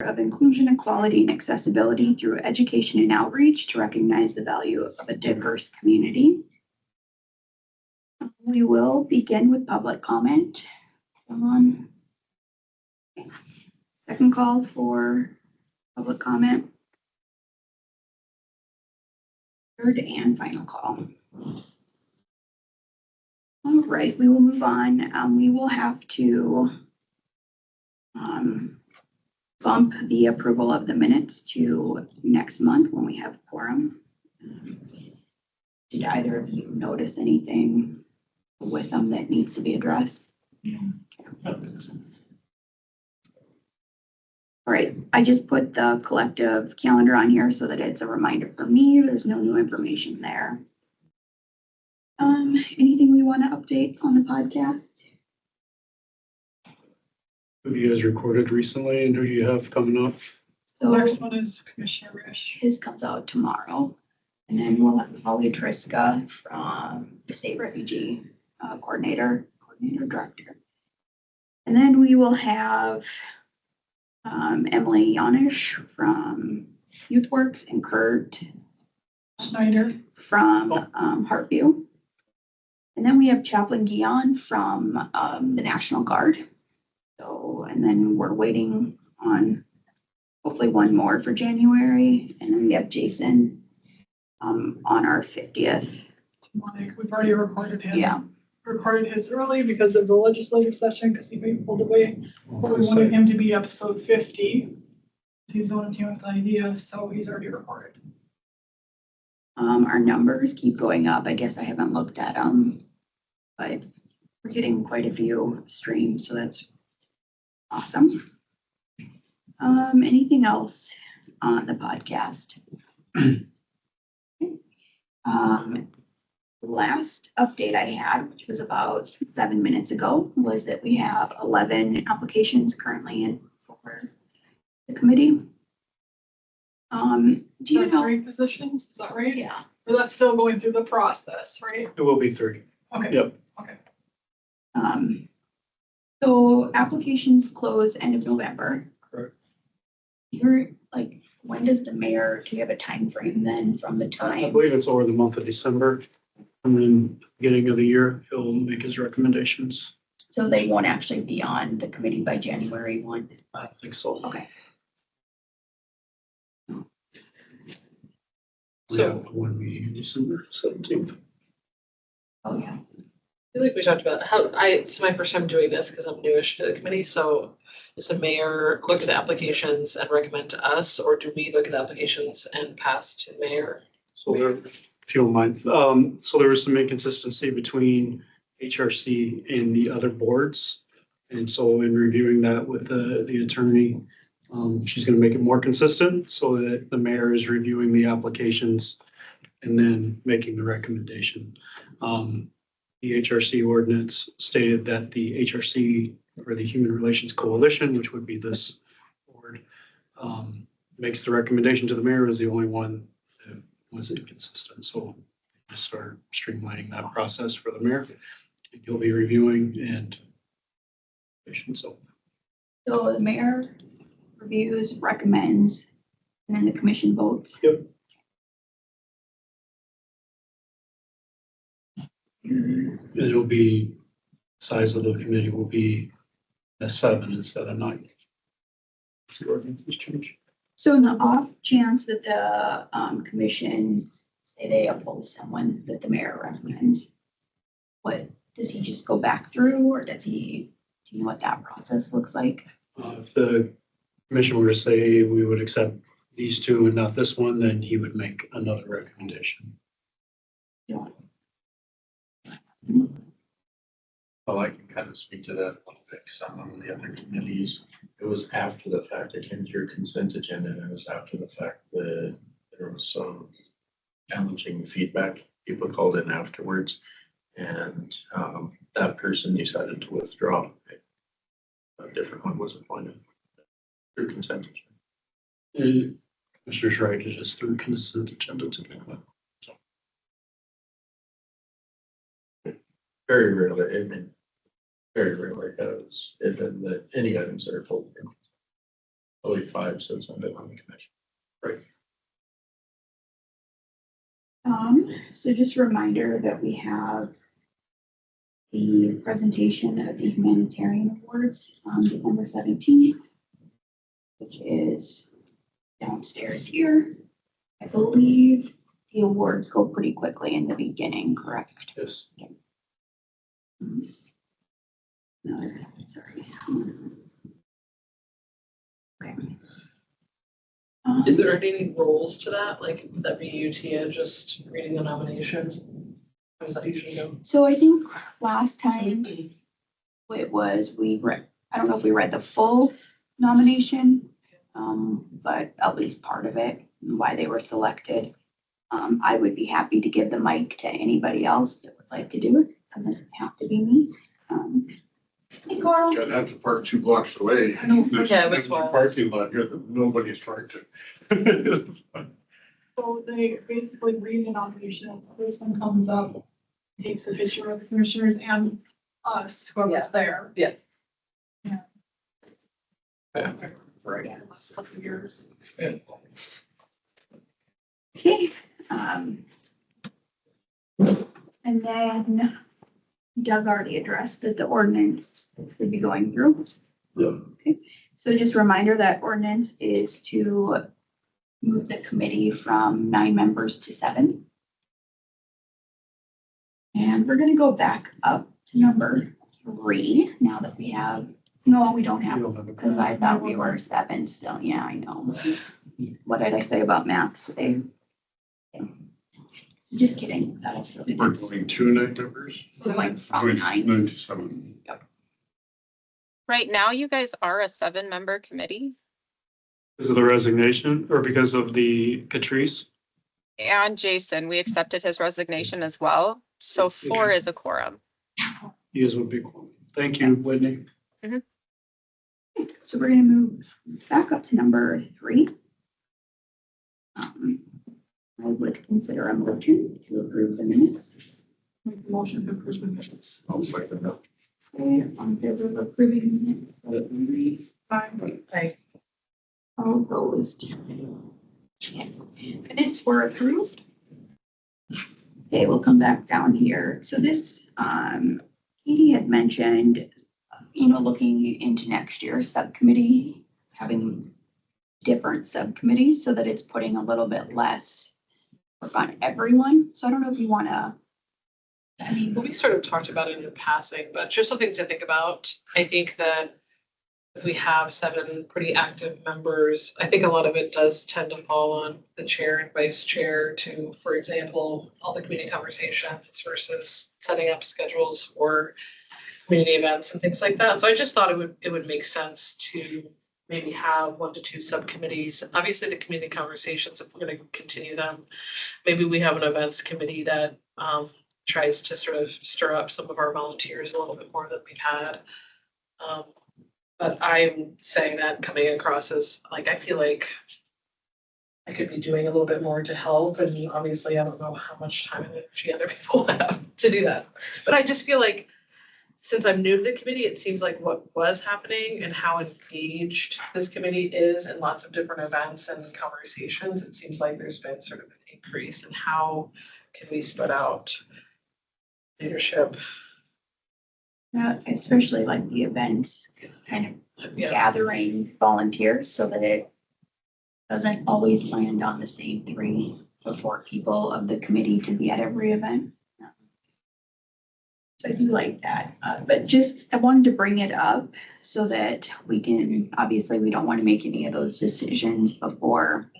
of inclusion, equality, and accessibility through education and outreach to recognize the value of a diverse community. We will begin with public comment. Second call for public comment. Third and final call. All right, we will move on. We will have to bump the approval of the minutes to next month when we have quorum. Did either of you notice anything with them that needs to be addressed? Yeah. All right, I just put the collective calendar on here so that it's a reminder for me. There's no new information there. Anything we want to update on the podcast? Who have you guys recorded recently and who do you have coming up? So Next one is Commissioner Rish. his comes out tomorrow. And then we'll have Holly Triska from the State Refugee Coordinator Director. And then we will have Emily Yanish from YouthWorks and Kurt Schneider. from Heartview. And then we have Chaplain Guion from the National Guard. So, and then we're waiting on hopefully one more for January. And then we have Jason on our 50th. Mike, we've already recorded him. Yeah. Recorded his early because of the legislative session, because he pulled away. But we wanted him to be episode 50. He's the one who came with the idea, so he's already recorded. Our numbers keep going up. I guess I haven't looked at them, but we're getting quite a few streams, so that's awesome. Anything else on the podcast? Last update I had, which was about 7 minutes ago, was that we have 11 applications currently in for the committee. Do you know? 3 positions, is that right? Yeah. Or that's still going through the process, right? It will be 30. Okay. Yep. Okay. So applications close end of November. Correct. You're like, when does the mayor, do you have a time frame then from the I time? believe it's over the month of December. And then beginning of the year, he'll make his recommendations. So they won't actually be on the committee by January 1? I don't think so. Okay. We have one meeting in December 17th. Oh, yeah. I feel like we talked about how it's my first time doing this because I'm newish to the committee. So does the mayor look at the applications and recommend to us, or do we look at the applications and pass to the mayor? So there, if you don't mind, so there was some inconsistency between HRC and the other boards. And so in reviewing that with the attorney, she's gonna make it more consistent so that the mayor is reviewing the applications and then making the recommendation. The HRC ordinance stated that the HRC or the Human Relations Coalition, which would be this board, makes the recommendation to the mayor is the only one that was inconsistent. So just start streamlining that process for the mayor. You'll be reviewing and so. So the mayor reviews, recommends, and then the commission votes? Yep. It'll be, size of the committee will be a 7 instead of 9. The ordinance has changed. So in the off chance that the commission say they oppose someone that the mayor recommends, what, does he just go back through, or does he, do you know what that process looks like? If the commission were to say we would accept these two and not this one, then he would make another recommendation. Yeah. Well, I can kind of speak to that a little bit, because I'm on the other committees. It was after the fact, it came through consent agenda, and it was after the fact that there was some challenging feedback. People called in afterwards, and that person decided to withdraw. A different one was appointed through consent agenda. Commissioner's right, it is through consent agenda typically. Very rarely, I mean, very rarely has it been that any items that are pulled in. Only 5 since I've been on the commission. So just a reminder that we have the presentation of the humanitarian awards on December 17th, which is downstairs here. I believe the awards go pretty quickly in the beginning, correct? Yes. No, sorry. Okay. Is there any rules to that? Like, would that be you, Tia, just reading the nomination? How does that usually go? So I think last time it was, I don't know if we read the full nomination, but at least part of it, why they were selected. I would be happy to give the mic to anybody else that would like to do it. Doesn't have to be me. Hey, Carl. I'd have to park 2 blocks away. I know. There's Yeah, an that's empty wild. parking lot here that nobody's parked in. So they basically read the nomination, the person comes up, takes a picture of the commissioners and us, whoever's there. Yeah. Yeah. Right. Yeah, it's a couple of years. Okay. And then Doug already addressed that the ordinance would be going through. Yeah. Okay, so just a reminder that ordinance is to move the committee from 9 members to 7. And we're gonna go back up to number 3 now that we have, no, we don't have, because I thought we were 7 still. Yeah, I know. What did I say about math today? Okay. Just kidding. That'll still be. We're going 2 night members. So like from Going 9. 9 to 7. Right now, you guys are a 7-member committee Because of the resignation or because of the Catrice? and Jason, we accepted his resignation as well. So 4 is a quorum. He is would be cool. Thank you, Whitney. So we're gonna move back up to number 3. I would consider a motion to approve the minutes. Make the motion to approve the minutes. I'll second that. Okay, on favor of approving minutes. Fine. All opposed. Okay, minutes were approved. Okay, we'll come back down here. So this, Katie had mentioned, looking into next year's subcommittee, having different subcommittees so that it's putting a little bit less work on everyone. So I don't know if you wanna, Well, we sort of talked about it in passing, but just something to think about. I think that if we have 7 pretty active members, I think a lot of it does tend to fall on the chair and vice chair to, for example, all the community conversations versus setting up schedules for community events and things like that. So I just thought it would make sense to maybe have 1 to 2 subcommittees. Obviously, the community conversations, if we're going to continue them, maybe we have an events committee that tries to sort of stir up some of our volunteers a little bit more than we've had. But I'm saying that coming across as like, I feel like I could be doing a little bit more to help, and obviously I don't know how much time and energy other people have to do that. But I just feel like since I'm new to the committee, it seems like what was happening and how engaged this committee is in lots of different events and conversations, it seems like there's been sort of an increase in how can we spread out leadership. especially like the events, kind of Yeah, gathering volunteers so that it doesn't always land on the same 3 or 4 people of the committee to be at every event. So I do like that, but just, I wanted to bring it up so that we can, obviously, we don't want to make any of those decisions before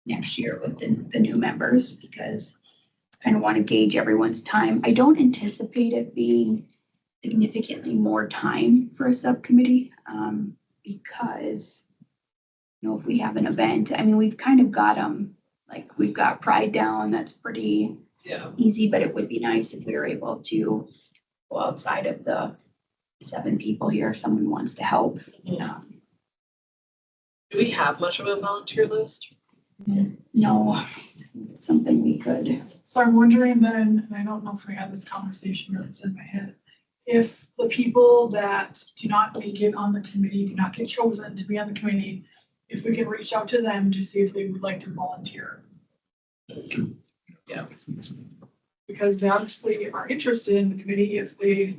next year with the new members, because I kind of want to gauge everyone's time. I don't anticipate it being significantly more time for a subcommittee, because, if we have an event, I mean, we've kind of got them, like, we've got Pride down, that's pretty yeah. easy, but it would be nice if we were able to go outside of the 7 people here if someone wants to help. Do we have much of a volunteer list? No, something we could. So I'm wondering then, and I don't know if we had this conversation or it's in my head, if the people that do not make it on the committee, do not get chosen to be on the committee, if we can reach out to them to see if they would like to volunteer. Yeah. Because they obviously are interested in the committee if they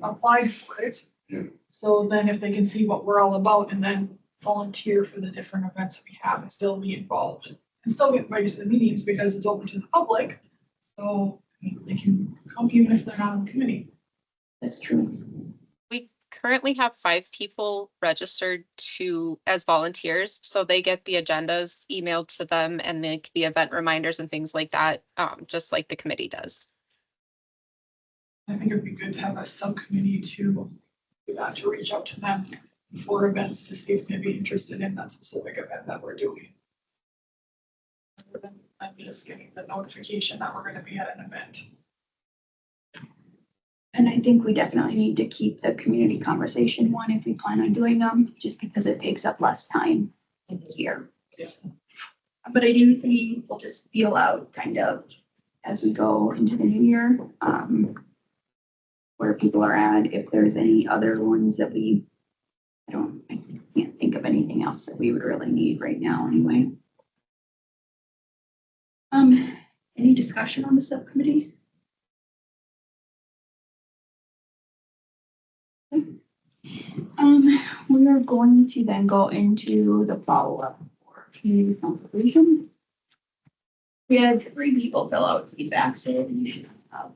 applied for it. Yeah. So then if they can see what we're all about and then volunteer for the different events we have and still be involved. And still get invited to the meetings because it's open to the public. So they can come even if they're not on the committee. That's true. We currently have 5 people registered as volunteers, so they get the agendas emailed to them and the event reminders and things like that, just like the committee does. I think it'd be good to have a subcommittee to do that, to reach out to them for events to see if they'd be interested in that specific event that we're doing. Rather than I'm just getting the notification that we're gonna be at an event. And I think we definitely need to keep the community conversation one if we plan on doing them, just because it takes up less time in the year. Yeah. But I do think we'll just feel out kind of as we go into the new year, where people are at, if there's any other ones that I can't think of anything else that we would really need right now anyway. Any discussion on the subcommittees? We are going to then go into the follow-up for community conservation. We had 3 people fill out feedback, so we should have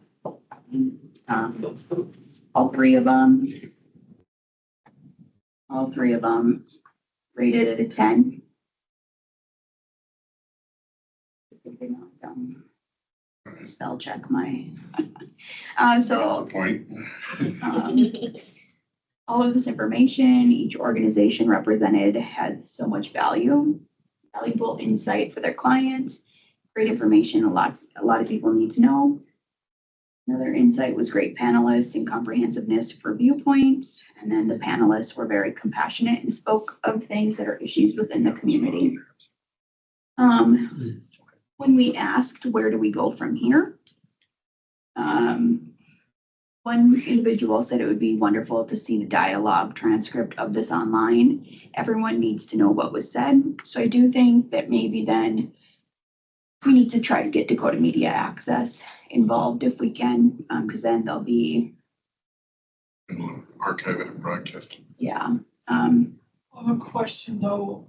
all 3 of them rated at a 10. Spell check my, so. Point. All of this information, each organization represented had so much valuable insight for their clients, great information, a lot of people need to know. Another insight was great panelists and comprehensiveness for viewpoints. And then the panelists were very compassionate and spoke of things that are issues within the community. When we asked, where do we go from here? One individual said it would be wonderful to see the dialogue transcript of this online. Everyone needs to know what was said. So I do think that maybe then we need to try to get Dakota Media Access involved if we can, because then they'll be, Archive it and broadcast it. yeah. I have a question though,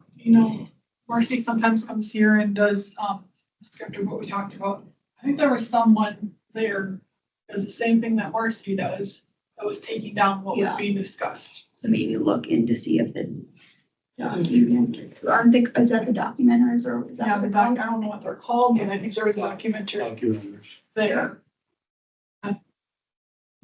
Marcy sometimes comes here and does, a script of what we talked about. I think there was someone there, does the same thing that Marcy does, that was taking down what was Yeah. being discussed. So maybe look in to see if the document, is that the documenters or is that? Yeah, what the they're doc, called? I don't know what they're called, but I think there was a documentary Documenters. there.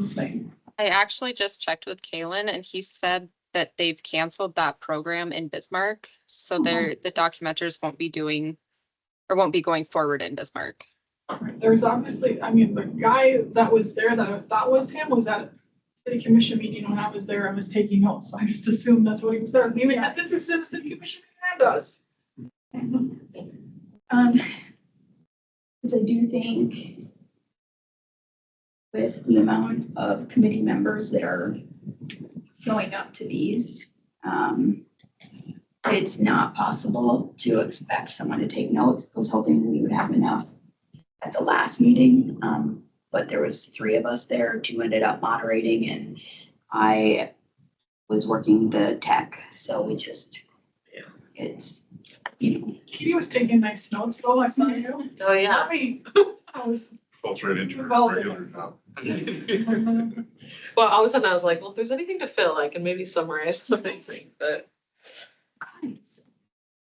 Thing. I actually just checked with Kalen and he said that they've canceled that program in Bismarck. So the documenters won't be going forward in Bismarck. There's obviously, the guy that was there that I thought was him was at city commission meeting when I was there and was taking notes. So I just assumed that's what he was there. Maybe that's interested in the city commission and us. Because I do think with the amount of committee members that are showing up to these, it's not possible to expect someone to take notes. I was hoping we would have enough at the last meeting, but there was 3 of us there, 2 ended up moderating, and I was working the tech, so we just, it's, He was taking nice notes though, I saw you. Oh, yeah. Not me. I was. Falls right into Well, our regular job. Well, all of a sudden I was like, well, if there's anything to fill, I can maybe summarize something, but guys,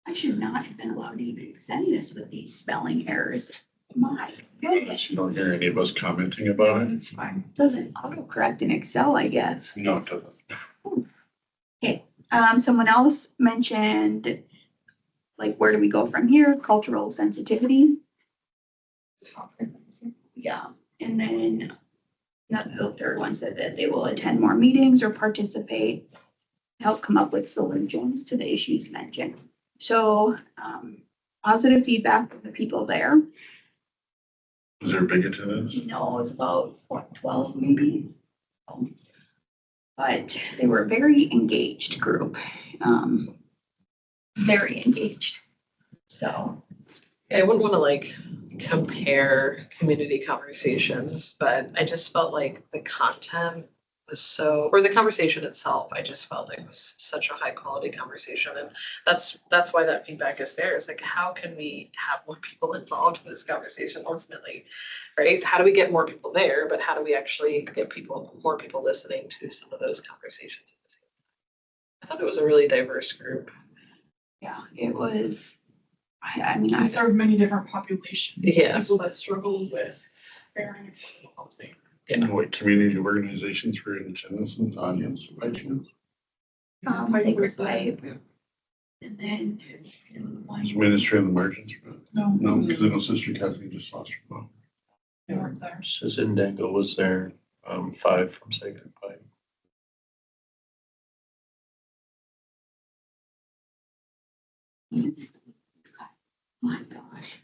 I should not have been allowed to even send this with these spelling errors. My goodness, You don't hear any of us commenting about it? It's fine. it doesn't autocorrect in Excel, I guess. No, it doesn't. Someone else mentioned, like, where do we go from here? Cultural sensitivity. Yeah, and then the 3rd one said that they will attend more meetings or participate, help come up with solutions to the issues mentioned. So, positive feedback from the people there. Was there a big attendance? It was about, 12 maybe? But they were a very engaged group. very engaged. So, I wouldn't want to like compare community conversations, but I just felt like the content was so, or the conversation itself, I just felt like it was such a high quality conversation. And that's why that feedback is there. It's like, how can we have more people involved in this conversation ultimately? Right? How do we get more people there? But how do we actually get more people listening to some of those conversations? I thought it was a really diverse group. yeah, it was, I mean, We serve many different populations. Yes. People that struggle with bearing housing. And what community organizations were in attendance and audience by chance? Sacred Pipe. And then Was Ministry on the Margins? No, No, because I know Sister Kathleen just lost her mom. they weren't there. Susan Dangle was there, 5 from Sacred Pipe. my gosh.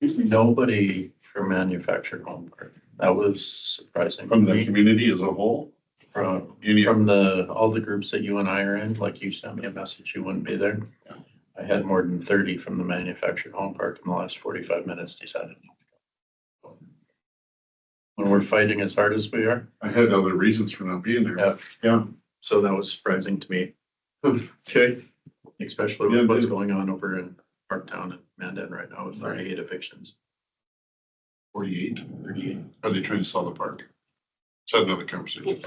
This is. Nobody from Manufactured Home Park. That was surprising. From to the me. community as a whole? From, Any, from all the groups that you and I are in, like you sent me a message, you wouldn't be there. Yeah. I had more than 30 from the Manufactured Home Park in the last 45 minutes decided not to go. When we're fighting as hard as we are, I had other reasons for not being there. yeah, Yeah. so that was surprising to me. Okay, especially Yeah, with what's dude. going on over in Parktown and Mandan right now with 38 evictions. 48. 38. Are they trying to sell the park? It's another conversation.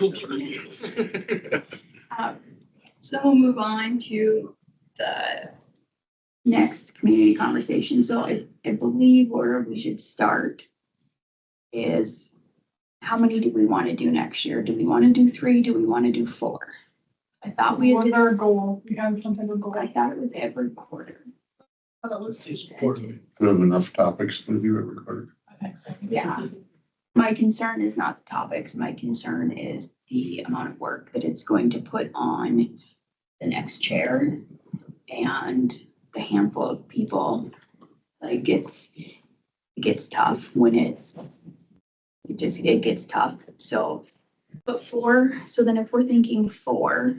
So we'll move on to the next community conversation. So I believe where we should start is how many do we want to do next year? Do we want to do 3? Do we want to do 4? I thought we What was had, our goal? We had some type of goal. I thought it was every quarter. I thought it was Do we have enough topics to do every quarter? I think so. Yeah. My concern is not the topics. My concern is the amount of work that it's going to put on the next chair and the handful of people. Like it gets tough when it gets tough. So, but 4, so then if we're thinking 4,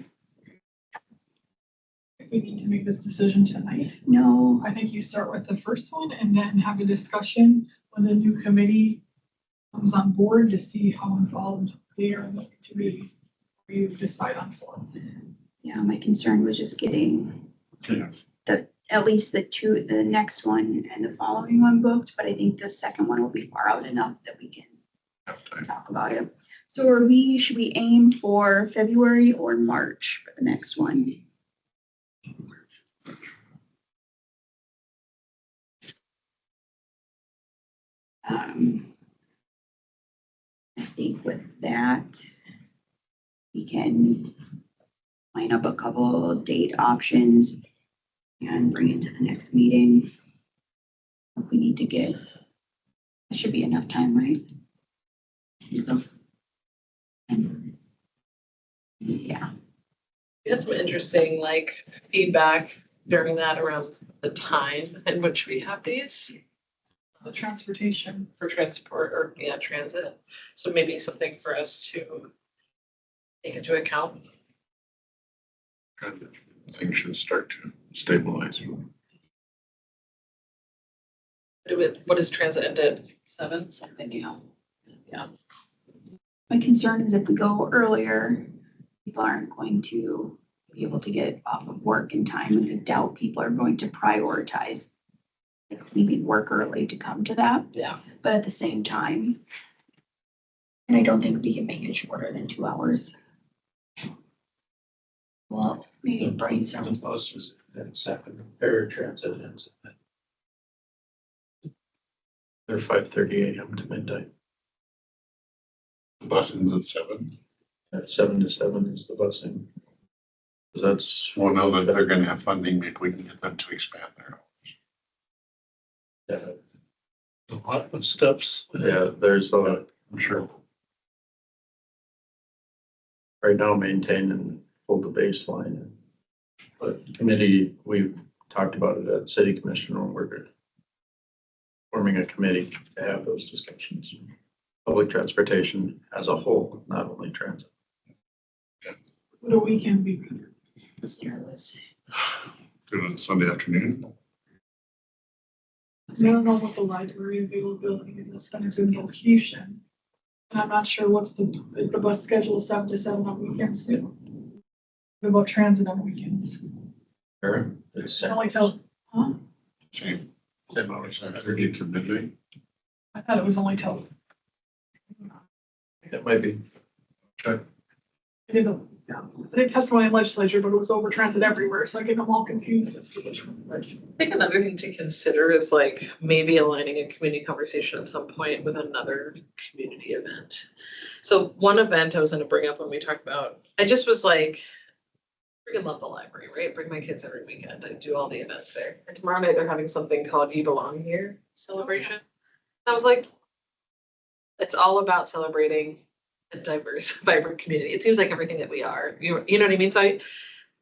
We need to make this decision tonight. no, I think you start with the first one and then have a discussion when the new committee comes on board to see how involved they are going to be. You decide on 4. yeah, my concern was just getting Okay. at least the next one and the following one booked, but I think the second one will be far out enough that we can Have time. talk about it. So should we aim for February or March for the next one? I think with that, we can line up a couple date options and bring it to the next meeting. If we need to get, that should be enough time, right? So. Yeah, We had some interesting like feedback during that around the time in which we have these The transportation. for transport or transit. So maybe something for us to take into account. Things should start to stabilize. What is transit end at 7? something, Yeah. My concern is if we go earlier, people aren't going to be able to get off of work in time, and I doubt people are going to prioritize like leaving work early to come to that. Yeah. But at the same time, and I don't think we can make it shorter than 2 hours. Well, maybe brainstorm. The bus is at 7, or transit ends at. They're 5:30 a.m. to midnight. The bus ends at 7. At 7 to 7 is the busing. 'Cause that's. Well, now that they're gonna have funding, maybe we can get them to expand their. Yeah, A lot of steps. yeah, there's I'm sure. right now maintain and hold the baseline. But committee, we've talked about it at city commission when we're forming a committee to have those discussions. Public transportation as a whole, not only transit. Would a weekend be? this year was. Do it on Sunday afternoon. I don't know what the library availability is, and it's in location. And I'm not sure is the bus schedule 7 to 7 on weekends too? What about transit on weekends? Sure. It's I only tell, huh? Same, 10 hours. 30 to midnight. I thought it was only till, It might be. Check. I didn't testify in legislature, but it was over transit everywhere, so I get them all confused as to which one. I think another thing to consider is like maybe aligning a community conversation at some point with another community event. So one event I was gonna bring up when we talked about, I just was like, freaking love the library, right? Bring my kids every weekend. I do all the events there. And tomorrow night they're having something called You Belong Here celebration. I was like, it's all about celebrating a diverse, vibrant community. It seems like everything that we are, you know what I mean? So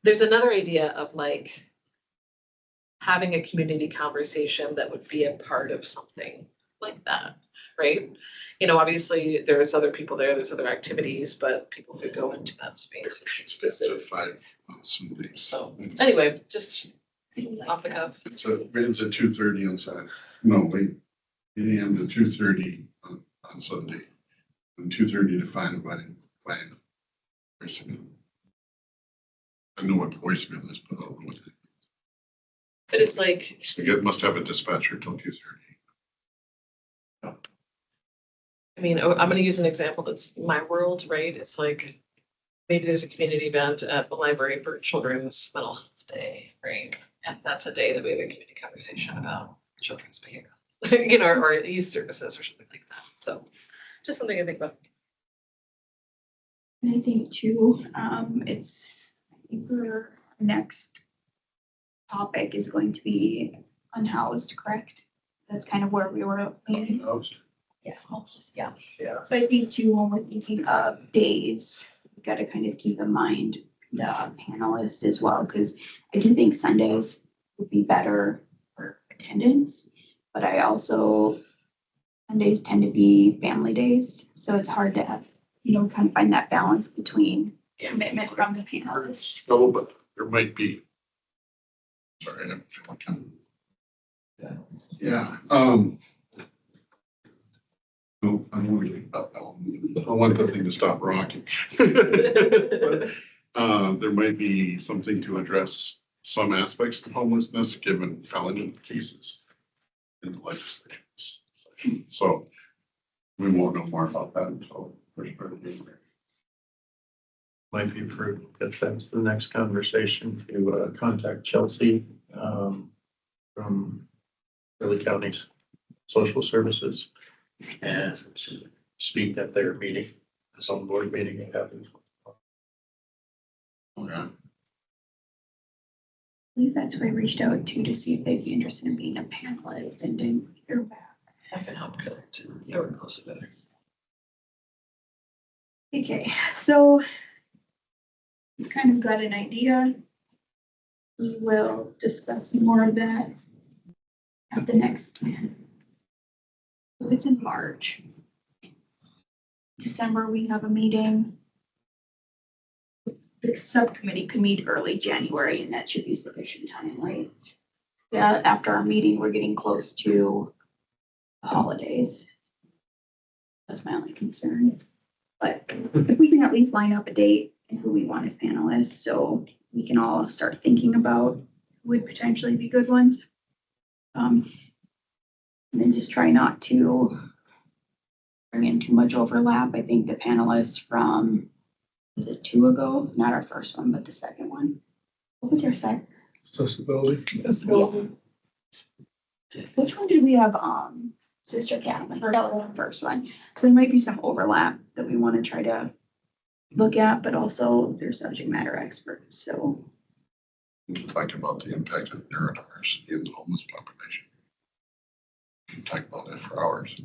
there's another idea of like having a community conversation that would be a part of something like that, right? You know, obviously there's other people there, there's other activities, but people could go into that space. if She she stays chooses. at 5 on Sundays. So anyway, just off the cuff. So it's at 2:30 on Saturday. No, wait, 8 AM to 2:30 on Sunday. And 2:30 to 5 wedding plan. Voicemail. I know what voicemail is, but I don't know what it is. But it's like, So you must have a dispatcher till 2:30. I mean, I'm gonna use an example that's my world, right? It's like, maybe there's a community event at the library for Children's Mental Health Day, right? And that's a day that we have a community conversation about children's behavior, you know, or youth services or something like that. So just something to think about. And I think too, it's, I think our next topic is going to be unhoused, correct? That's kind of where we were leaning. Yeah. Yeah. Yeah. So I think too, when we're thinking of days, we gotta kind of keep in mind the panelists as well, because I do think Sundays would be better for attendance. But I also, Sundays tend to be family days, so it's hard to have, kind of find that balance between commitment from the panelists. No, but there might be. Sorry, I feel like I'm. Yeah, no, I don't want to get up. I want the thing to stop rocking. There might be something to address some aspects of homelessness, given felony cases in the legislature. So we won't know more about that until first part of January. Might be prudent, if that's the next conversation, to contact Chelsea from Early County's Social Services and speak at their meeting, this on board meeting that happens. Okay. I believe that's who I reached out to see if they'd be interested in being a panelist and didn't hear back. I can help connect. They were close to better. Okay, so we've kind of got an idea. We will discuss more of that at the next. If it's in March. December, we have a meeting. The subcommittee could meet early January, and that should be sufficient time, right? Yeah, after our meeting, we're getting close to the holidays. That's my only concern. But if we can at least line up a date and who we want as panelists, so we can all start thinking about who would potentially be good ones. And then just try not to bring in too much overlap. I think the panelists from, is it 2 ago? Not our first one, but the second one. What was your second? Accessibility. Accessibility. Which one did we have? Sister Catherine, that was the first one. So there might be some overlap that we want to try to look at, but also they're subject matter experts, so. Talk about the impact of neurodiversity in the homeless population. You can talk about that for hours.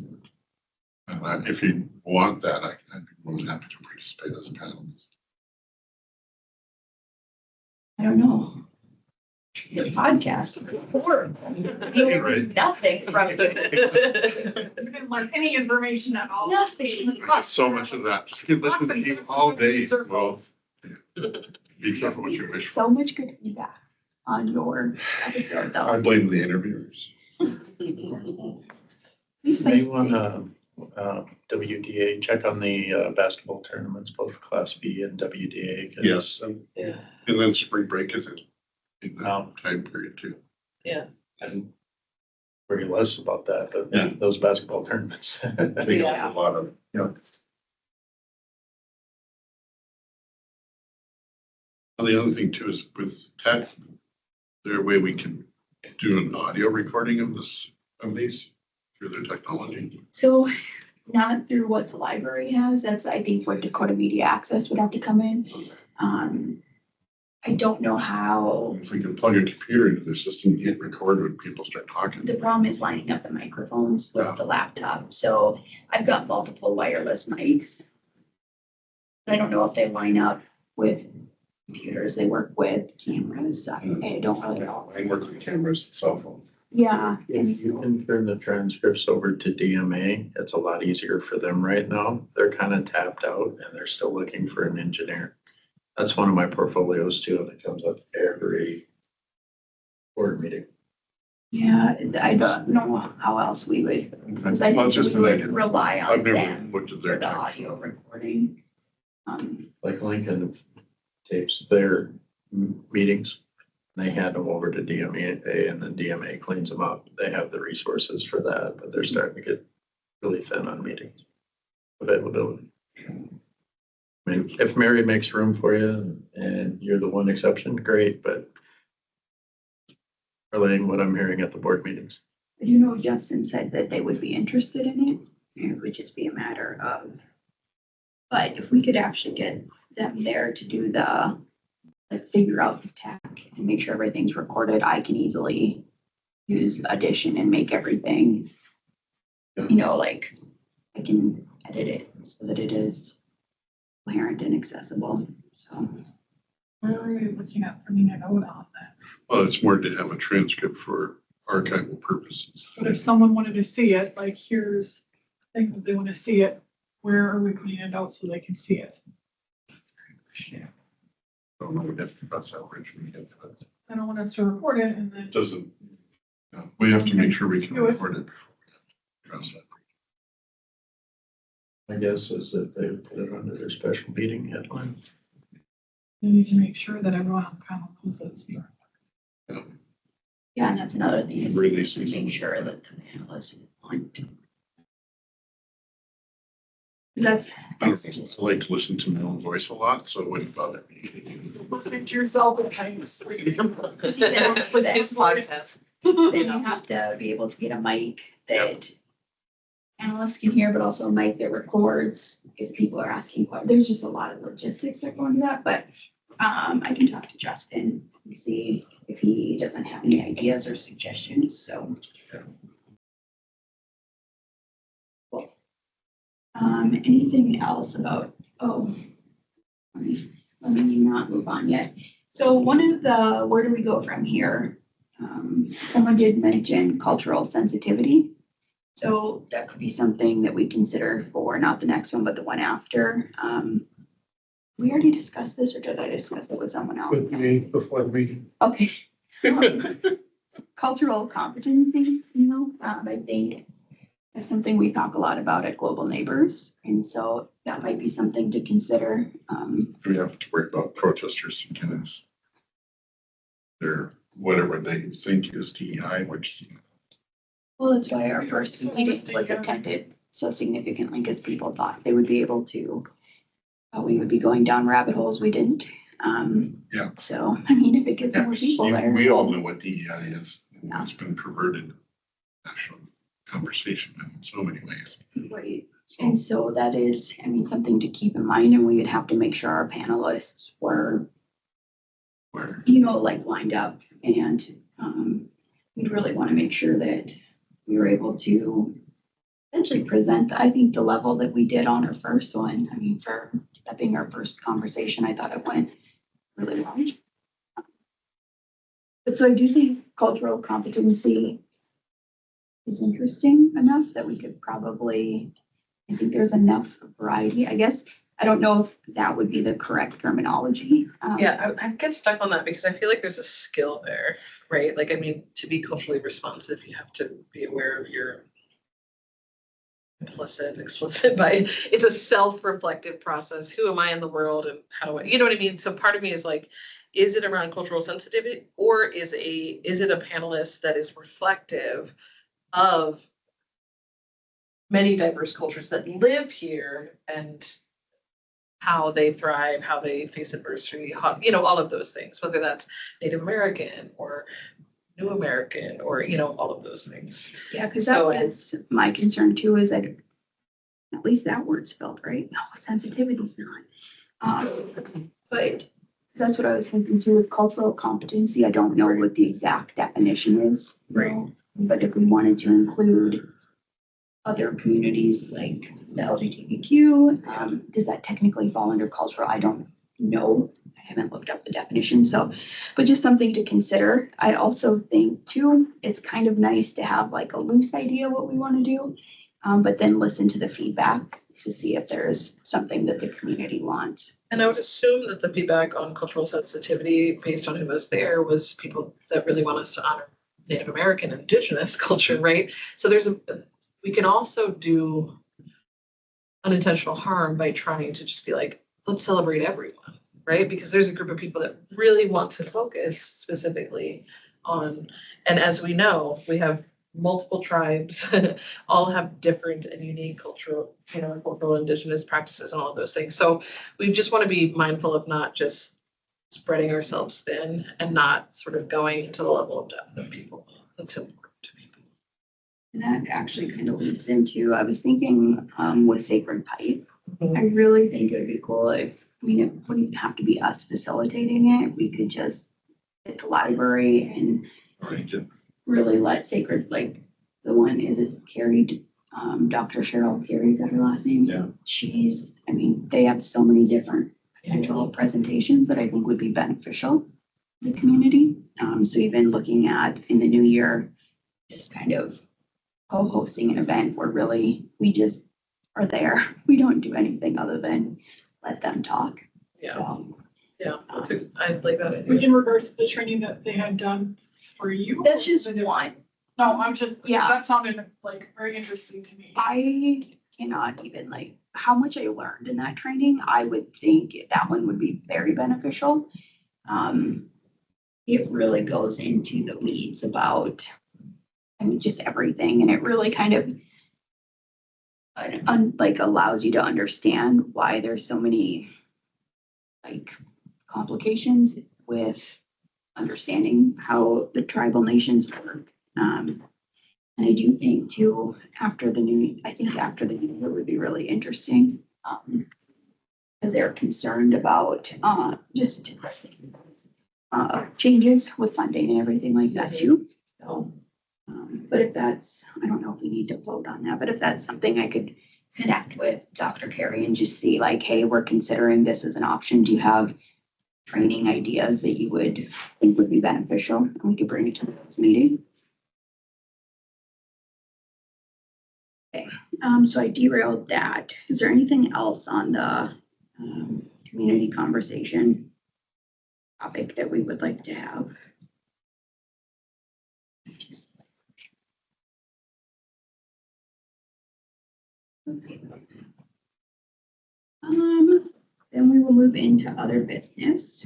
And if you want that, I'd be more than happy to participate as a panelist. I don't know. Your podcast, horrible. You learned nothing from it. You didn't learn any information at all. Nothing. So much of that, just listen to you all day. Well, Be careful what you wish for. So much good feedback on your episode I though. blame the interviewers. Please May face want it. to, WDA, check on the basketball tournaments, both Class B and WDA. 'cause- Yes, Yeah, and then spring break is in that Oh. time period too. And worry less about that, Yeah. but those basketball tournaments. Take up a lot of. Yeah. And the other thing too is with tech, is there a way we can do an audio recording of this, of these through their technology? So not through what the library has, that's I think what Dakota Media Access would have to come in. I don't know how, If we can plug a computer into their system and hit record when people start talking. the problem is lining up the microphones Yeah. with the laptop, so I've got multiple wireless mics. I don't know if they line up with computers, they work with cameras, I don't really know. I work with cameras, cell phone. Yeah, and If you so, can turn the transcripts over to DMA, it's a lot easier for them right now. They're kind of tapped out and they're still looking for an engineer. That's one of my portfolios too, and it comes up every board meeting. yeah, I don't know how else we would, because I Well, it's think just we an would idea. rely I've on never them looked at for their the tech. audio recording. Like Lincoln tapes their meetings. They hand them over to DMA and then DMA cleans them up. They have the resources for that, but they're starting to get really thin on meetings availability. I mean, if Mary makes room for you and you're the one exception, great, but relaying what I'm hearing at the board meetings. I do know Justin said that they would be interested in it, and it would just be a matter of. But if we could actually get them there to do the, like, figure out the tech and make sure everything's recorded, I can easily use Audition and make everything, you know, like, I can edit it so that it is coherent and accessible, so. Where are we looking at putting a note on that? Well, it's more to have a transcript for archival purposes. But if someone wanted to see it, like here's the thing that they want to see it, where are we putting it out so they can see it? Don't know if that's how rich we get, but I don't want us to record it and then it doesn't. We have to make sure we can Do it. record it. Address that. My guess is that they would put it under their special meeting headline. we need to make sure that everyone on the panel knows that it's being. Yeah, and that's another thing is Really see making something. sure that the panelists want. That's just, I like to listen to my own voice a lot, so it wouldn't bother me. Listening to yourself at times. His podcast. then you have to be able to get a mic that analysts can hear, but also a mic that records if people are asking questions. There's just a lot of logistics that go into that, but I can talk to Justin and see if he doesn't have any ideas or suggestions, so. Cool. Anything else about, let me not move on yet. So one of the, where do we go from here? Someone did mention cultural sensitivity. So that could be something that we consider for not the next one, but the one after. We already discussed this, or did I discuss it with someone else? With me before the meeting. Okay. Cultural competency, I think that's something we talk a lot about at Global Neighbors. And so that might be something to consider. We have to worry about protesters and tenants. They're whatever they think is DEI, which Well, that's why our first meeting was attended so significantly, because people thought they would be able to, we would be going down rabbit holes. We didn't. Yeah. So, I mean, if it gets more people there. we all know what DEI is. Yeah. It's been perverted national conversation in so many ways. Right. So, And so that is, I mean, something to keep in mind, and we would have to make sure our panelists were, where, like lined up, and we'd really want to make sure that we were able to essentially present, I think, the level that we did on our first one. I mean, for that being our first conversation, I thought it went really well. But so I do think cultural competency is interesting enough that we could probably, I think there's enough variety. I guess I don't know if that would be the correct terminology. Yeah, I get stuck on that because I feel like there's a skill there, right? Like, I mean, to be culturally responsive, you have to be aware of your explicit by, it's a self-reflective process. Who am I in the world and how do I, you know what I mean? So part of me is like, is it around cultural sensitivity or is it a panelist that is reflective of many diverse cultures that live here and how they thrive, how they face adversity, how, you know, all of those things, whether that's Native American or New American or, you know, all of those things. Yeah, because So- that was my concern too, is that at least that word's spelled right. No, sensitivity's not. But that's what I was thinking too with cultural competency. I don't know what the exact definition is. you Right. know, But if we wanted to include other communities like the LGBTQ, does that technically fall under cultural? I don't know. I haven't looked up the definition, so, but just something to consider. I also think too, it's kind of nice to have like a loose idea what we want to do, but then listen to the feedback to see if there's something that the community wants. And I would assume that the feedback on cultural sensitivity based on who was there was people that really want us to honor Native American, Indigenous culture, right? So we can also do unintentional harm by trying to just be like, let's celebrate everyone, right? Because there's a group of people that really want to focus specifically on, and as we know, we have multiple tribes, all have different and unique cultural, you know, cultural Indigenous practices and all of those things. So we just want to be mindful of not just spreading ourselves thin and not sort of going into the level of depth of people. That's important to people. And that actually kind of leads into, I was thinking with Sacred Pipe, Mhm. I really think it would be cool if, I mean, it wouldn't have to be us facilitating it. We could just at the library and really let Sacred, like the one, is it Carrie, Dr. Cheryl Carey, is that her last name? Yeah. She's, I mean, they have so many different potential presentations that I think would be beneficial to the community. So even looking at in the new year, just kind of co-hosting an event where really we just are there. We don't do anything other than let them talk. Yeah. So Yeah, I like that Like idea. in regards to the training that they had done for you? that's just one. No, I'm just, Yeah. that sounded like very interesting to me. I cannot even like how much I learned in that training. I would think that one would be very beneficial. It really goes into the weeds about, I mean, just everything, and it really kind of like allows you to understand why there's so many like complications with understanding how the tribal nations work. And I do think too, after the new year would be really interesting. Because they're concerned about, just, changes with funding and everything like that too. So, but if that's, I don't know if we need to vote on that, but if that's something I could connect with Dr. Carey and just see like, hey, we're considering this as an option. Do you have training ideas that you would think would be beneficial? And we could bring it to the next meeting. Okay, so I derailed that. Is there anything else on the community conversation topic that we would like to have? Okay. Then we will move into other business.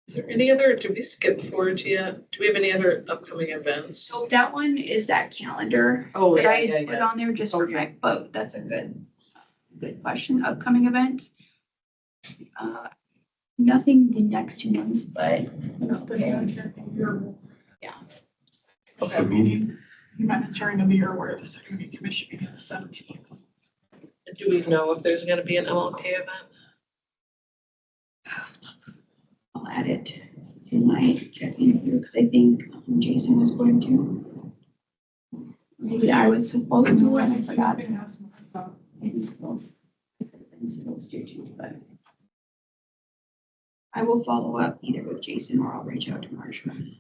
Is there any other, did we skip forward yet? Do we have any other upcoming events? So that one is that calendar Oh, that yeah, I yeah, had put yeah. on there just for Okay. my, but that's a good question. Upcoming events. Nothing the next 2 months, but It's the humanitarian year. Yeah. Okay. Meeting, humanitarian of the year, where the second meeting commission meeting on the 17th. Do we know if there's gonna be an MLK event? I'll add it to my checking here because I think Jason was going to. Maybe I was supposed to and I forgot. I think so. I'm supposed to too, but I will follow up either with Jason or I'll reach out to Marsha.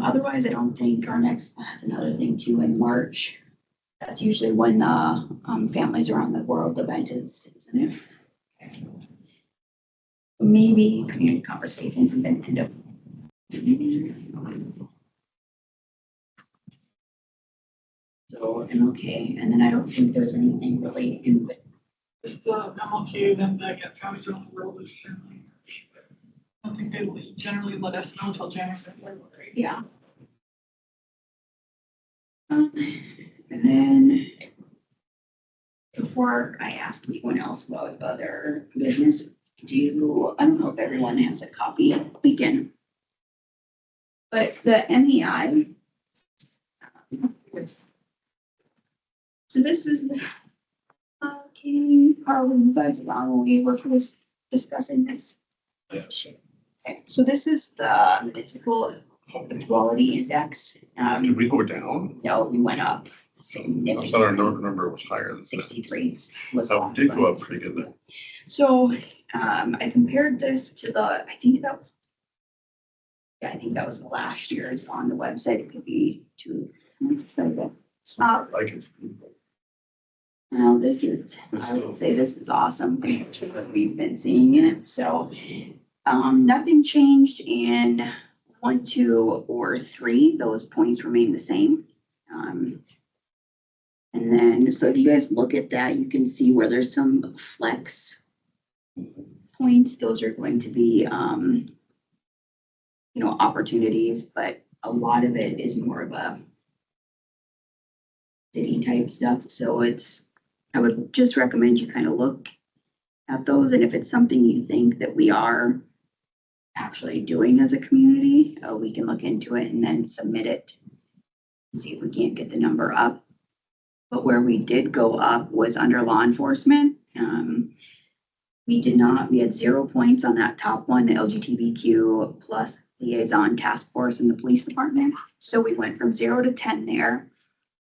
Otherwise, I don't think our next, that's another thing too, in March. That's usually when the, Families Around the World event is, isn't it? Okay. Maybe community conversations and then end up. So, okay, and then I don't think there's anything really in with, Just the MLK, then the Get Families Around the World is generally March, but I don't think they will generally let us know until January, February. yeah. And then before I ask anyone else about other business, I don't know if everyone has a copy, we can. But the MEI. So this is, Carl, you guys along when we were first discussing this. Yes. Okay, so this is the municipal equality index. Did we go down? No, we went up I thought our significantly. number was higher than that. 63 was the Oh, last did one. go up pretty good there. So, I compared this to I think that was last year's on the website. It could be two. Like it. Well, I would say this is awesome. We've been seeing it. So, nothing changed in 1, 2, or 3. Those points remain the same. And then, so if you guys look at that, you can see where there's some flex points. Those are going to be, opportunities, but a lot of it is more of a city type stuff. So I would just recommend you kind of look at those. And if it's something you think that we are actually doing as a community, we can look into it and then submit it and see if we can't get the number up. But where we did go up was under law enforcement. We had 0 points on that top one, the LGBTQ plus liaison task force in the police department. So we went from 0 to 10 there.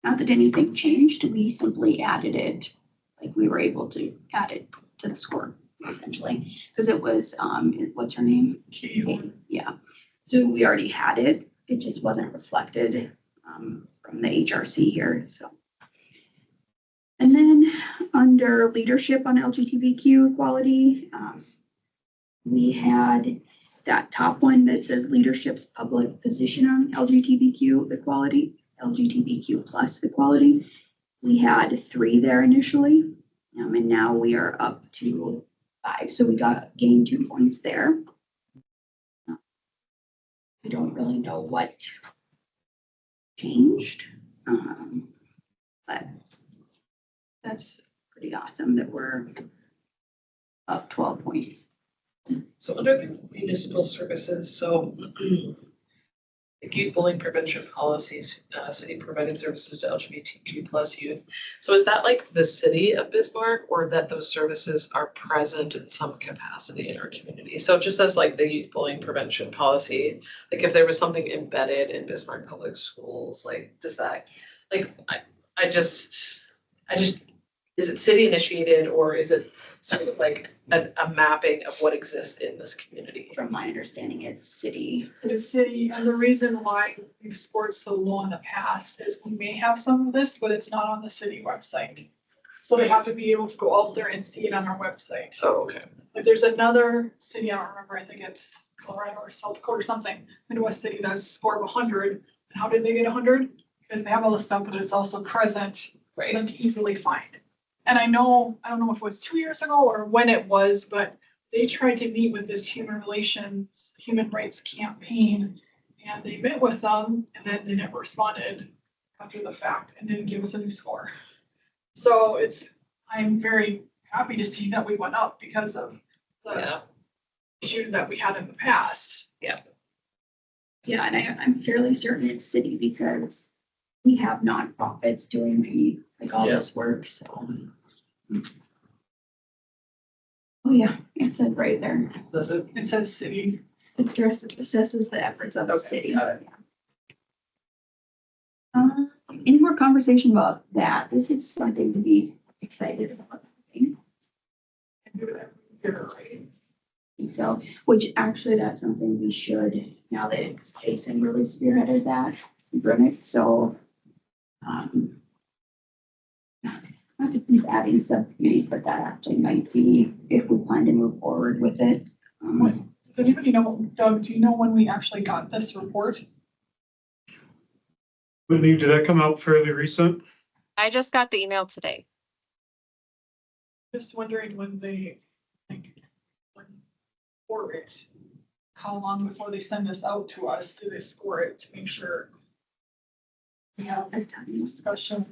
Not that anything changed, we simply added it, like we were able to add it to the score essentially. Because it was, what's her name? Katie, Yeah. So we already had it. It just wasn't reflected from the HRC here, so. And then under leadership on LGBTQ equality, we had that top one that says leadership's public position on LGBTQ equality, LGBTQ plus equality. We had 3 there initially, and now we are up to 5. So we gained 2 points there. I don't really know what changed, but that's pretty awesome that we're up 12 points. So under the municipal services, so like youth bullying prevention policies, city provided services to LGBTQ plus youth. So is that like the city of Bismarck or that those services are present in some capacity in our community? So just as like the youth bullying prevention policy, like if there was something embedded in Bismarck Public Schools, like does that, like I just, is it city initiated or is it sort of like a mapping of what exists in this community? From my understanding, it's city. the city, and the reason why we've scored so low in the past is we may have some of this, but it's not on the city website. So they have to be able to go out there and see it on our website. Oh, okay. Like there's another city, I don't remember, I think it's Colorado or South Dakota or something, Midwest city that's scored 100. And how did they get 100? Because they have all this stuff, but it's also present for Right. them to easily find. And I don't know if it was 2 years ago or when it was, but they tried to meet with this human rights campaign. And they met with them and then they never responded after the fact and didn't give us a new score. So I'm very happy to see that we went up because of the Yeah. issues that we had in the past. Yeah, and I'm fairly certain it's city because we have nonprofits doing all this work, so. Oh, yeah, it said right there. Does it? It says city. Assesses the efforts of the Okay, city. got it. Any more conversation about that? This is something to be excited about. I think. And do it every year, right? And so, which actually that's something we should, now that Jason really spearheaded that, Brunick, so. Not to keep adding subcommittees, but that actually might be if we plan to move forward with it. Does anybody know, Doug, do you know when we actually got this report? Whitney, did that come out fairly recent? I just got the email today. Just wondering when they, like, when for it, how long before they send this out to us, do they score it to make sure we have a discussion?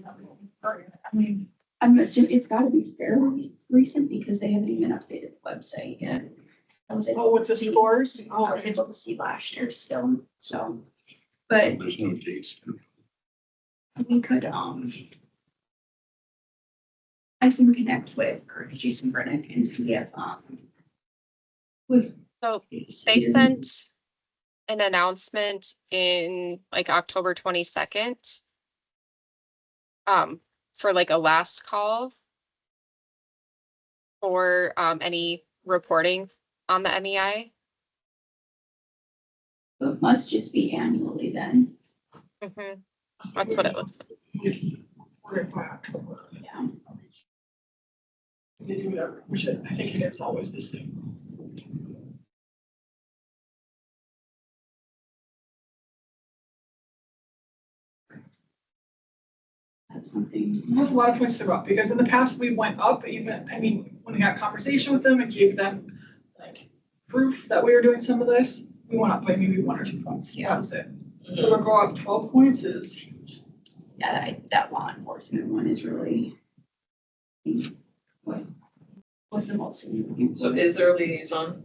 I mean, I'm assuming it's gotta be fairly recent because they haven't even updated the website yet. I was able oh, with to the see- scores? I was Okay. able to see last year still, so. But There's no dates. we could, I can connect with Jason Brunick and see if, with. So they sent an announcement in like October 22nd. For like a last call. For any reporting on the MEI. So it must just be annually then, Mhm. That's what it looks like. For it by October. yeah. They do whatever, which I think it is always the same. That's something. It has a lot of points to go up, because in the past, we went up even, I mean, when we had conversation with them and gave them like proof that we were doing some of this, we went up by maybe 1 or 2 points. That was it. So to go up 12 points is, Yeah, that law enforcement one is really. What was the most significant? So is there a liaison?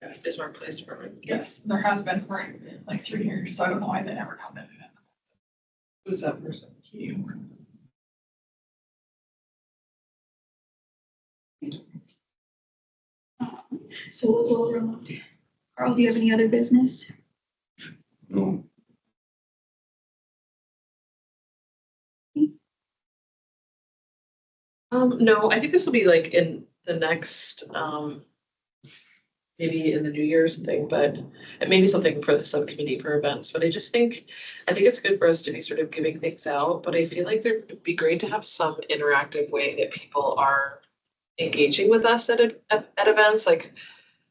yes, Is our police department? yes, there has been for like 3 years, so I don't know why they never commented it. Who's that person? So we'll, Carl, do you have any other business? No, No, I think this will be like in the next, maybe in the New Year's thing, but it may be something for the subcommittee for events, but I think it's good for us to be sort of giving things out, but I feel like there'd be great to have some interactive way that people are engaging with us at events. Like,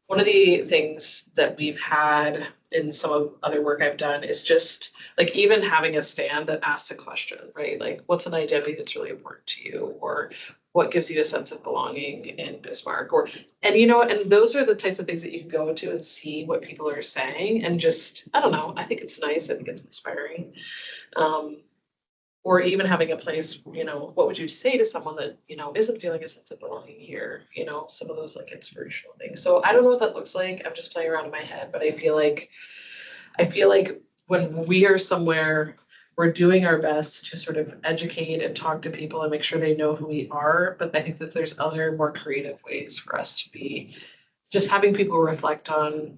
one of the things that we've had in some of other work I've done is just like even having a stand that asks a question, right? Like, what's an identity that's really important to you? Or what gives you a sense of belonging in Bismarck? Or, and those are the types of things that you can go into and see what people are saying and just, I don't know, I think it's nice. I think it's inspiring. Or even having a place, what would you say to someone that, isn't feeling a sense of belonging here? Some of those like inspirational things. So I don't know what that looks like. I'm just playing around in my head, but I feel like when we are somewhere, we're doing our best to sort of educate and talk to people and make sure they know who we are. But I think that there's other more creative ways for us to be just having people reflect on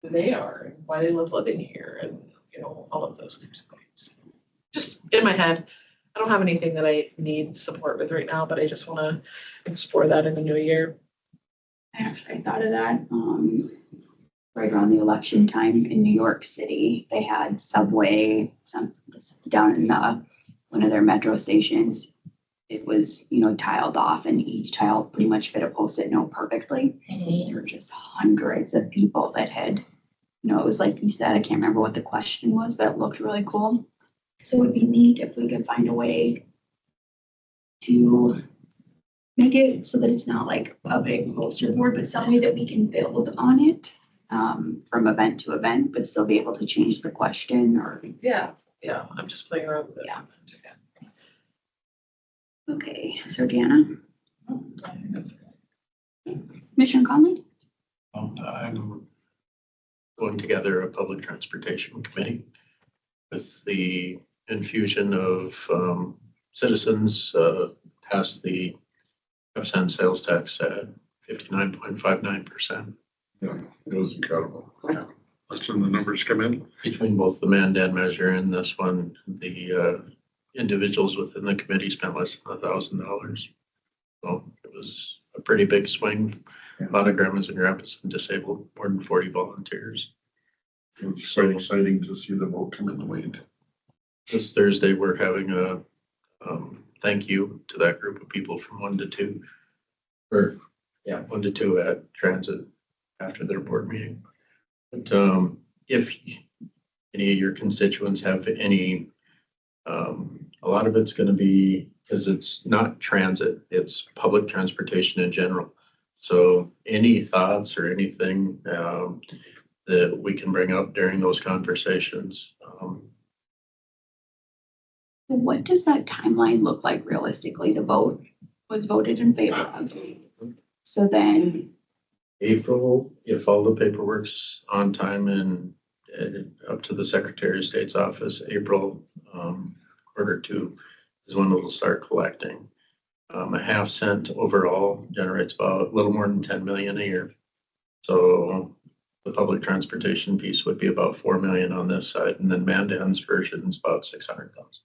who they are and why they love living here and, all of those types of things. Just in my head, I don't have anything that I need support with right now, but I just want to explore that in the new year. I thought of that, right around the election time in New York City, they had Subway, down in one of their metro stations. It was, tiled off and each tile pretty much fit a Post-it note perfectly. There were just hundreds of people that had, it was like you said, I can't remember what the question was, but it looked really cool. So it would be neat if we could find a way to make it so that it's not like a big poster board, but some way that we can build on it from event to event, but still be able to change the question or. Yeah, I'm just playing around with it. Yeah. Okay, so Deanna, I think that's Commissioner Conley? I'm going together a public transportation committee with the infusion of citizens passed the F-cent sales tax at 59.59%. yeah, it was incredible. That's when the numbers come in. Between both the Mandan measure and this one, the individuals within the committee spent less than $1,000. So it was a pretty big swing. A lot of grandmas and grandpas and disabled, more than 40 volunteers. It's quite exciting to see the vote come in the wind. This Thursday, we're having a thank you to that group of people from 1 to 2. Or, yeah, 1 to 2 at Transit after their board meeting. But if any of your constituents have any, a lot of it's going to be, because it's not transit, it's public transportation in general. So any thoughts or anything that we can bring up during those conversations. What does that timeline look like realistically? The vote was voted in favor of. So then, April, if all the paperwork's on time and up to the Secretary of State's office, April Q2 is when it'll start collecting. A half cent overall generates about a little more than 10 million a year. So the public transportation piece would be about 4 million on this side, and then Mandan's version is about 600,000.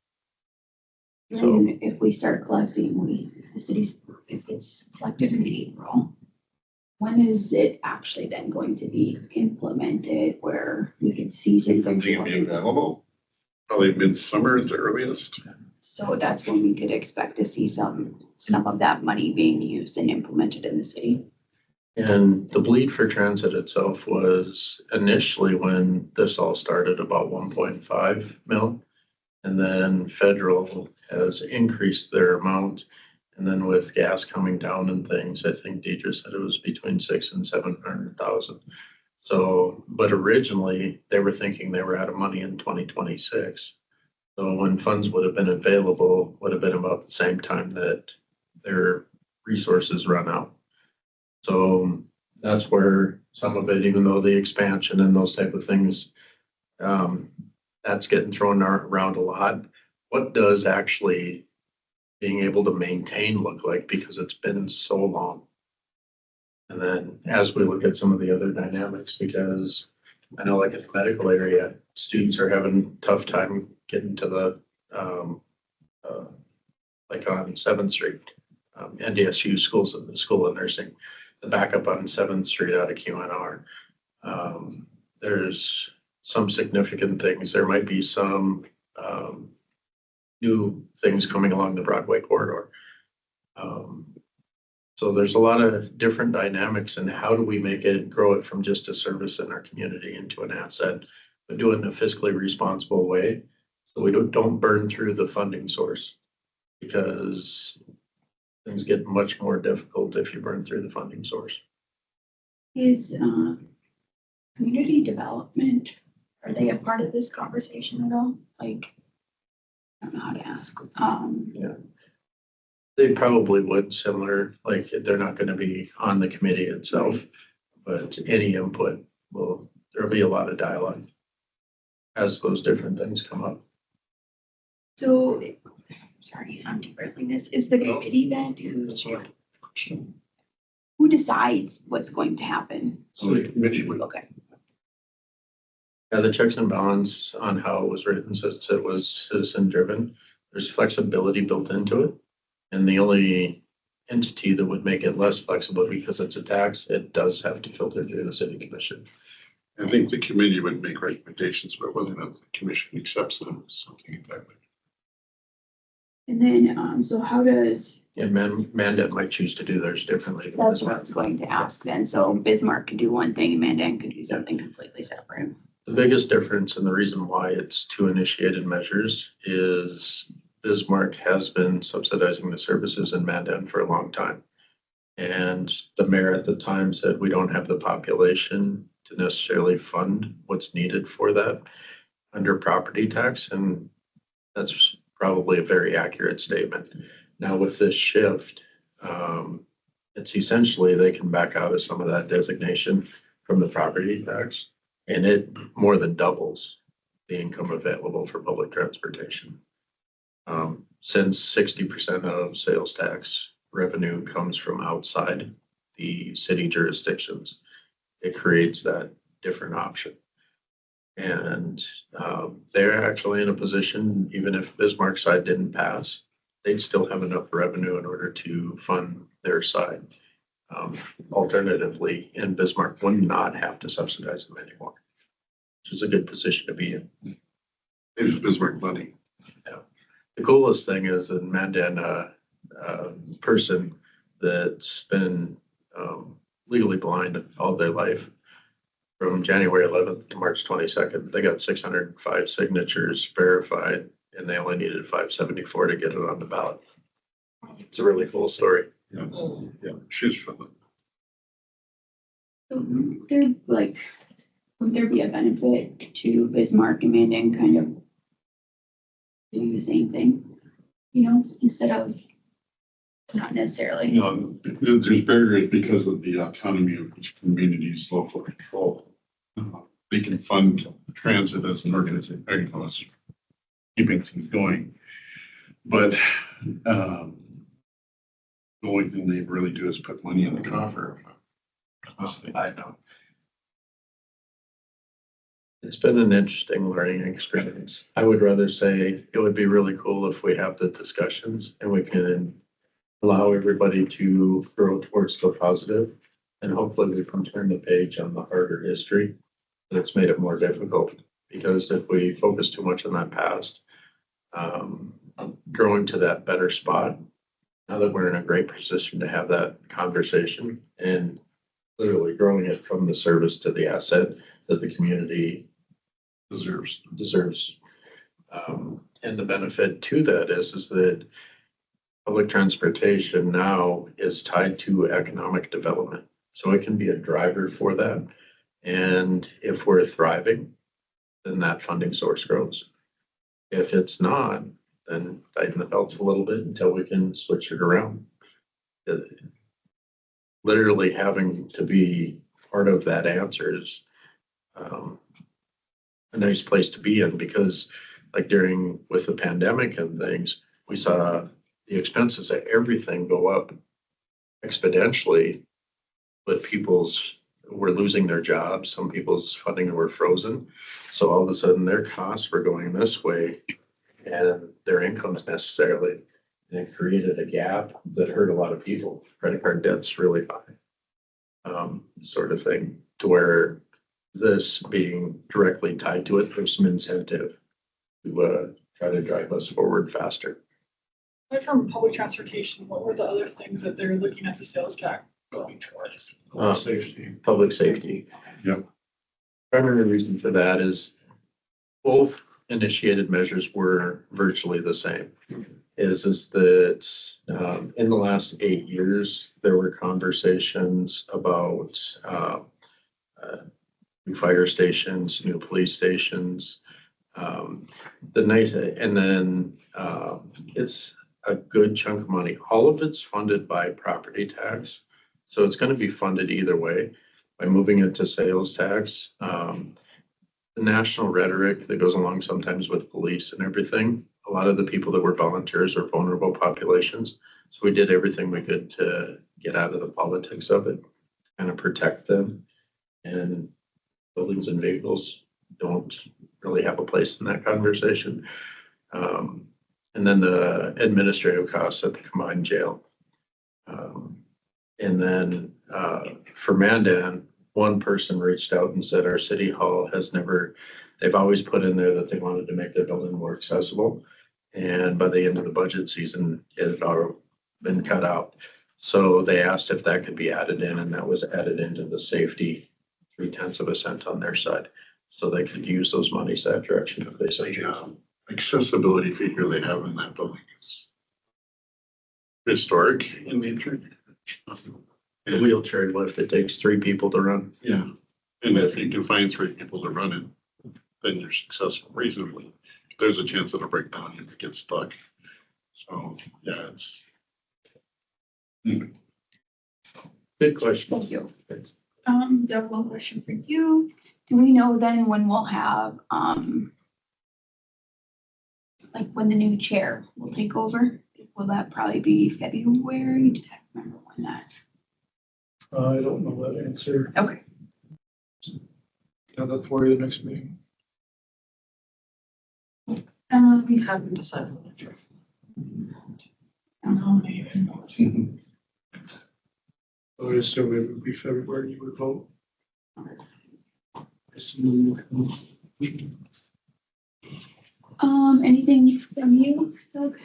So- then if we start collecting, the city's, if it's collected in April, when is it actually then going to be implemented where we can see some things? Something be available, probably midsummer at the earliest. So that's when we could expect to see some of that money being used and implemented in the city. And the bleed for transit itself was initially when this all started about 1.5 mil. And then federal has increased their amount. And then with gas coming down and things, I think Deidre said it was between 600,000 and 700,000. So, but originally they were thinking they were out of money in 2026. So when funds would have been available, would have been about the same time that their resources run out. So that's where some of it, even though the expansion and those type of things, that's getting thrown around a lot. What does actually being able to maintain look like, because it's been so long? And then as we look at some of the other dynamics, because I know like in the medical area, students are having a tough time getting to the, like on 7th Street, NDSU schools, the School of Nursing, the backup on 7th Street out of QNR. There's some significant things. There might be some new things coming along the Broadway corridor. So there's a lot of different dynamics, and how do we make it, grow it from just a service in our community into an asset, but do it in a fiscally responsible way, so we don't burn through the funding source, because things get much more difficult if you burn through the funding source. Is community development, are they a part of this conversation at all? Like, I don't know how to ask. They probably would, similar, like they're not going to be on the committee itself, but any input there'll be a lot of dialogue as those different things come up. So, sorry, I'm derailing this. Is the committee then who decides what's going to happen? So the committee would, Okay. Yeah, the checks and balance on how it was written says it was citizen driven. There's flexibility built into it. And the only entity that would make it less flexible, because it's a tax, it does have to filter through the city commission. I think the committee would make recommendations, but whether or not the commission accepts them is something entirely. And then, so how does, And Mandan might choose to do theirs differently. that's what I was going to ask then. So Bismarck could do one thing and Mandan could do something completely separate. The biggest difference, and the reason why it's 2 initiated measures, is Bismarck has been subsidizing the services in Mandan for a long time. And the mayor at the time said we don't have the population to necessarily fund what's needed for that under property tax. And that's probably a very accurate statement. Now with this shift, it's essentially they can back out of some of that designation from the property tax, and it more than doubles the income available for public transportation. Since 60% of sales tax revenue comes from outside the city jurisdictions, it creates that different option. And they're actually in a position, even if Bismarck's side didn't pass, they'd still have enough revenue in order to fund their side. Alternatively, in Bismarck would not have to subsidize them anymore, which is a good position to be in. There's Bismarck money. The coolest thing is in Mandan, a person that's been legally blind all their life. From January 11th to March 22nd, they got 605 signatures verified, and they only needed 574 to get it on the ballot. It's a really cool story. Yeah, she's from the. So there, like, would there be a benefit to Bismarck and Mandan kind of doing the same thing? You know, instead of not necessarily. You know, there's barriers because of the autonomy of each community's local control. They can fund transit as an organization, as keeping things going. But the only thing they really do is put money in the coffer. I know. It's been an interesting learning experience. I would rather say it would be really cool if we have the discussions and we can allow everybody to grow towards the positive, and hopefully we can turn the page on the harder history that's made it more difficult. Because if we focus too much on that past, growing to that better spot, now that we're in a great position to have that conversation and literally growing it from the service to the asset that the community deserves. And the benefit to that is that public transportation now is tied to economic development. So it can be a driver for that. And if we're thriving, then that funding source grows. If it's not, then tighten the belts a little bit until we can switch it around. Literally having to be part of that answer is a nice place to be in, because like with the pandemic and things, we saw the expenses of everything go up exponentially, but people's were losing their jobs. Some people's funding were frozen. So all of a sudden their costs were going this way and their incomes necessarily. And it created a gap that hurt a lot of people. Credit card debt's really high, sort of thing, to where this being directly tied to it, there's some incentive to try to drive us forward faster. Aside from public transportation, what were the other things that they're looking at the sales tax going towards? Safety. Public safety. Yep. Primary reason for that is both initiated measures were virtually the same. Is that in the last 8 years, there were conversations about new fire stations, new police stations. And then it's a good chunk of money. All of it's funded by property tax. So it's going to be funded either way by moving it to sales tax. The national rhetoric that goes along sometimes with police and everything, a lot of the people that were volunteers are vulnerable populations. So we did everything we could to get out of the politics of it, kind of protect them. And buildings and vehicles don't really have a place in that conversation. And then the administrative costs at the combined jail. And then for Mandan, one person reached out and said our city hall they've always put in there that they wanted to make their building more accessible. And by the end of the budget season, it had already been cut out. So they asked if that could be added in, and that was added into the safety 0.3 cents on their side. So they could use those monies that direction if they so choose. Accessibility feature they have in that building is historic in nature. The wheelchair lift, it takes 3 people to run. Yeah, and if you can find 3 people to run it, then you're successful reasonably. There's a chance it'll break down if it gets stuck. So, yeah, it's. Good question. Thank you. Doug, one question for you. Do we know then when we'll have, like when the new chair will take over? Will that probably be February? I don't remember when that. I don't know that answer. Okay. Have that for you the next meeting. We haven't decided on the chair. Nominated. I would assume it would be February you would vote. Assume- Anything from you, Doug?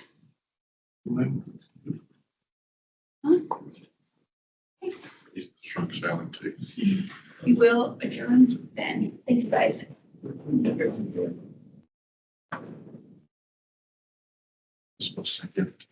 Huh? He's shrunk salad too. We will adjourn then. Thank you, guys. Supposed to get